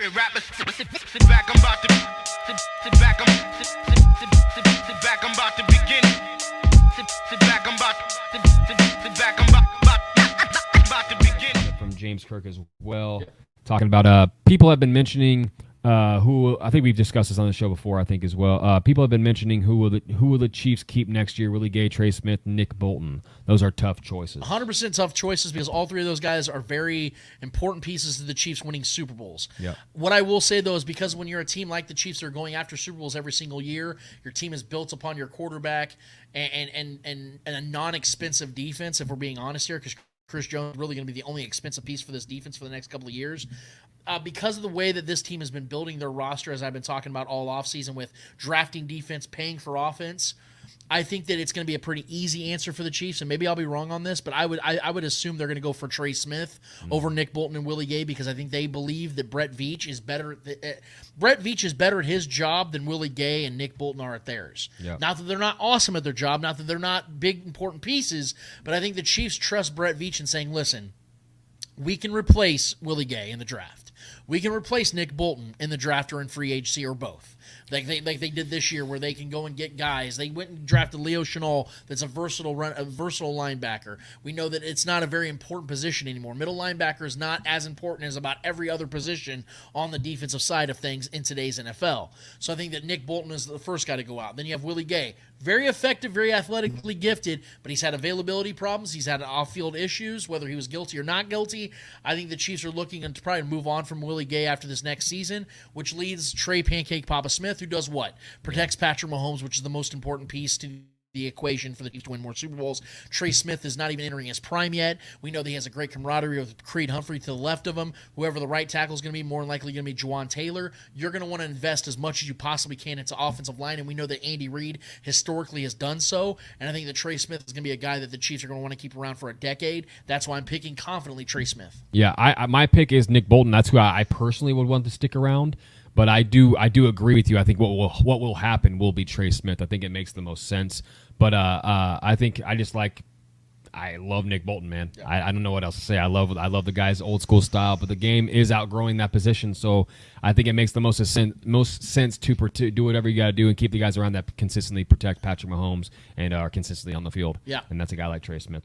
favorite rappers. Sit back, I'm about to. Sit back, I'm about to begin. Sit back, I'm about to. Sit back, I'm about to begin. From James Kirk as well, talking about people have been mentioning who I think we've discussed this on the show before. I think as well. People have been mentioning who will the Chiefs keep next year? Willie Gay, Trey Smith, Nick Bolton. Those are tough choices. 100% tough choices because all three of those guys are very important pieces to the Chiefs winning Super Bowls. Yep. What I will say though is because when you're a team like the Chiefs that are going after Super Bowls every single year, your team is built upon your quarterback and a non-expensive defense. If we're being honest here, because Chris Jones is really going to be the only expensive piece for this defense for the next couple of years. Because of the way that this team has been building their roster, as I've been talking about all offseason with drafting defense, paying for offense, I think that it's going to be a pretty easy answer for the Chiefs, and maybe I'll be wrong on this, but I would assume they're going to go for Trey Smith over Nick Bolton and Willie Gay because I think they believe that Brett Veach is better at his job than Willie Gay and Nick Bolton are at theirs. Yep. Not that they're not awesome at their job, not that they're not big, important pieces, but I think the Chiefs trust Brett Veach in saying, listen, we can replace Willie Gay in the draft. We can replace Nick Bolton in the draft or in free agency or both. Like they did this year where they can go and get guys. They went and drafted Leo Chenal that's a versatile linebacker. We know that it's not a very important position anymore. Middle linebacker is not as important as about every other position on the defensive side of things in today's NFL. So I think that Nick Bolton is the first guy to go out. Then you have Willie Gay. Very effective, very athletically gifted, but he's had availability problems. He's had off-field issues, whether he was guilty or not guilty. I think the Chiefs are looking to probably move on from Willie Gay after this next season, which leads Trey Pancake Papa Smith, who does what? Protects Patrick Mahomes, which is the most important piece to the equation for the Chiefs to win more Super Bowls. Trey Smith is not even entering his prime yet. We know that he has a great camaraderie with Creed Humphrey to the left of him. Whoever the right tackle is going to be, more than likely going to be Juwan Taylor. You're going to want to invest as much as you possibly can into offensive line, and we know that Andy Reid historically has done so, and I think that Trey Smith is going to be a guy that the Chiefs are going to want to keep around for a decade. That's why I'm picking confidently Trey Smith. Yeah, my pick is Nick Bolton. That's who I personally would want to stick around. But I do agree with you. I think what will happen will be Trey Smith. I think it makes the most sense. But I think I love Nick Bolton, man. Yeah. I don't know what else to say. I love the guy's old school style, but the game is outgrowing that position. So I think it makes the most sense to do whatever you got to do and keep the guys around that consistently protect Patrick Mahomes and are consistently on the field. Yeah, and that's a guy like Trey Smith.